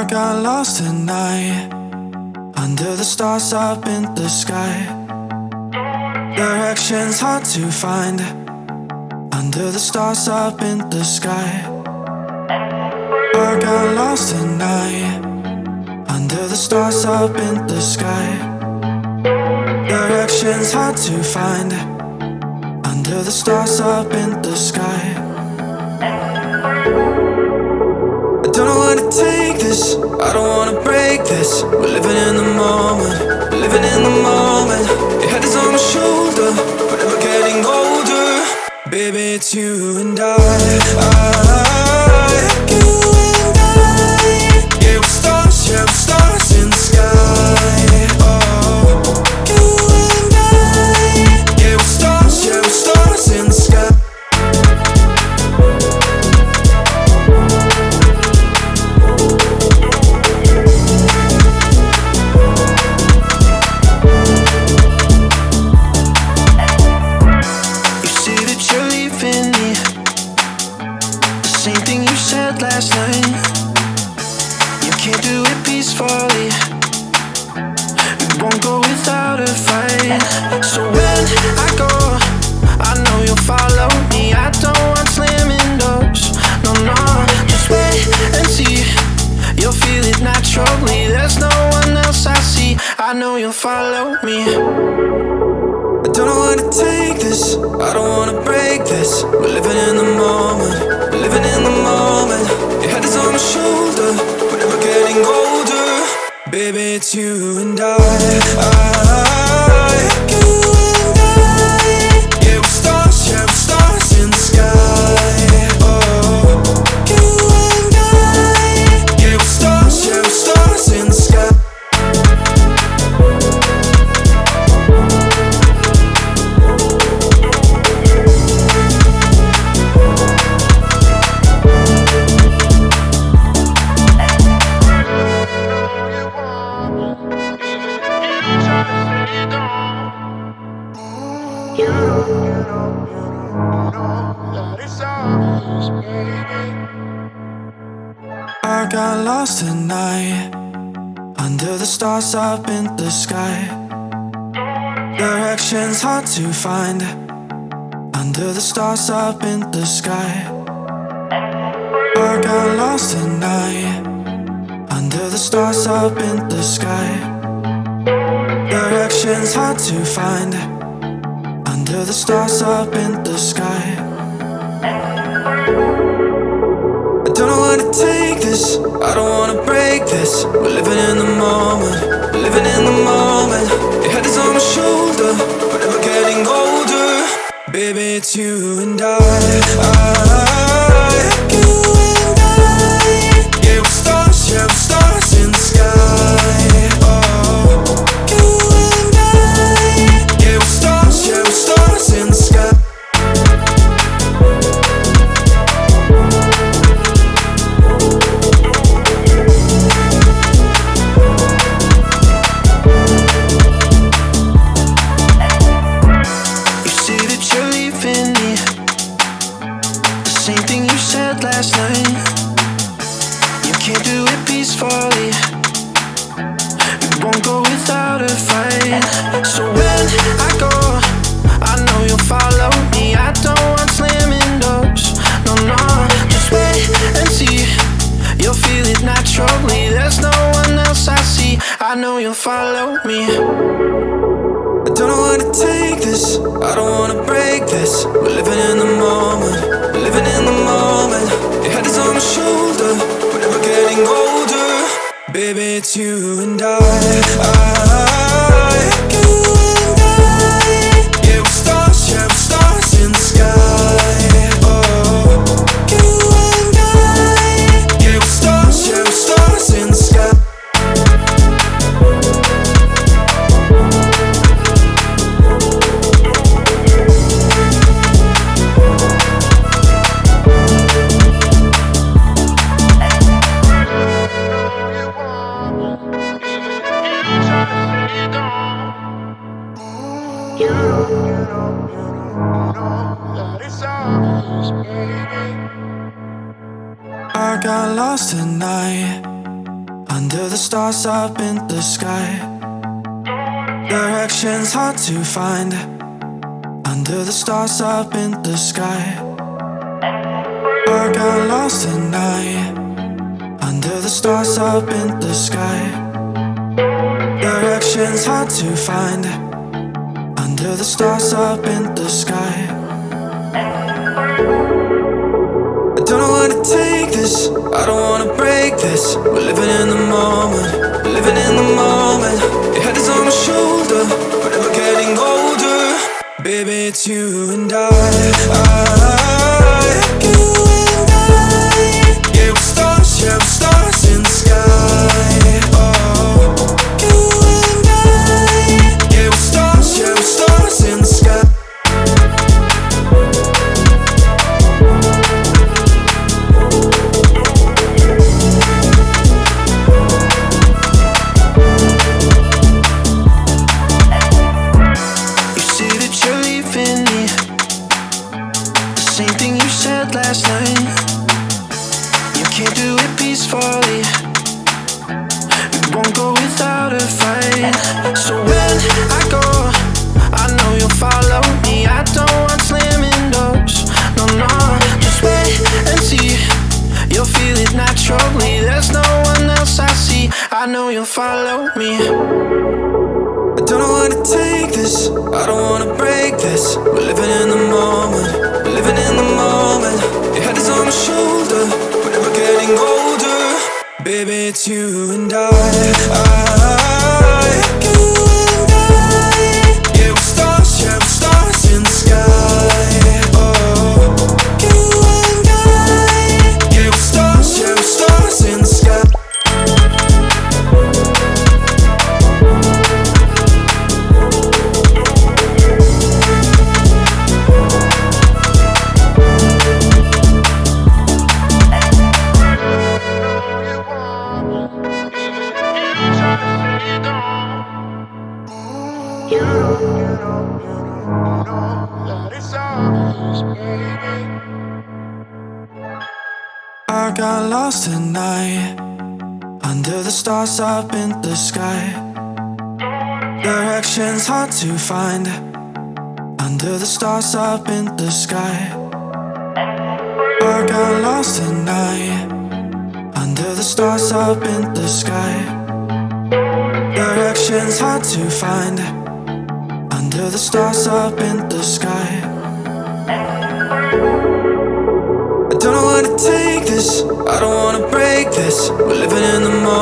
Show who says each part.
Speaker 1: I got lost tonight under the stars up in the sky. Directions hard to find under the stars up in the sky. I got lost tonight under the stars up in the sky. Directions hard to find under the stars up in the sky. I don't know where to take this, I don't wanna break this. We're living in the moment, living in the moment. Your head is on my shoulder, we're never getting older. Baby, it's you and I. You and I. Yeah, we're stars in the sky. Oh, you and I. Yeah, we're stars in the sky.
Speaker 2: Last night, you can't do it peacefully. We won't go without a fight. So when I go, I know you'll follow me. I don't want slamming doors. No, no, just wait and see. You'll feel it naturally. There's no one else I see. I know you'll follow me.
Speaker 1: I don't know where to take this, I don't wanna break this. We're living in the moment, living in the moment. Your head is on my shoulder, we're never getting older. Baby, it's you and I. You and I. Yeah, we're stars in the sky. Oh, you and I. Yeah, we're stars in the sky. I got lost tonight under the stars up in the sky. Directions hard to find under the stars up in the sky. I got lost tonight under the stars up in the sky. Directions hard to find under the stars up in the sky. I don't know where to take this, I don't wanna break this. We're living in the moment, living in the moment. Your head is on my shoulder, we're never getting older. Baby, it's you and I. You and I. Yeah, we're stars in the sky. Oh, you and I. Yeah, we're stars in the sky.
Speaker 2: Last night, you can't do it peacefully. We won't go without a fight. So when I go, I know you'll follow me. I don't want slamming doors. No, no, just wait and see. You'll feel it naturally. There's no one else I see. I know you'll follow me.
Speaker 1: I don't know where to take this, I don't wanna break this. We're living in the moment, living in the moment. Your head is on my shoulder, we're never getting older. Baby, it's you and I. You and I. Yeah, we're stars in the sky. Oh, you and I. Yeah, we're stars in the sky. I got lost tonight under the stars up in the sky. Directions hard to find, under the stars up in the sky. I got lost at night, under the stars up in the sky. Directions hard to find, under the stars up in the sky. I don't know where to take this, I don't wanna break this. We're living in the moment, we're living in the moment. Your head is on my shoulder, but never getting older. Baby, it's you and you and I. Yeah, we're stars in the sky. Oh, you and I. Yeah, we're stars in the sky.
Speaker 2: Last night, you can't do it peacefully. You won't go without a fight. So when I go, I know you'll follow me. I don't want slamming doors. No, no, just wait and see. You'll feel it naturally. There's no one else I see. I know you'll follow me.
Speaker 1: I don't know where to take this, I don't wanna break this. We're living in the moment, we're living in the moment. Your head is on my shoulder, we're never getting older. Baby, it's you and you and I. Yeah, we're stars in the sky. Oh, you and I. Yeah, we're stars in the sky. I got lost at night, under the stars up in the sky. Directions hard to find, under the stars up in the sky. I got lost at night, under the stars up in the sky. Directions hard to find, under the stars up in the sky. I don't know where to take this, I don't wanna break this. We're living in the moment.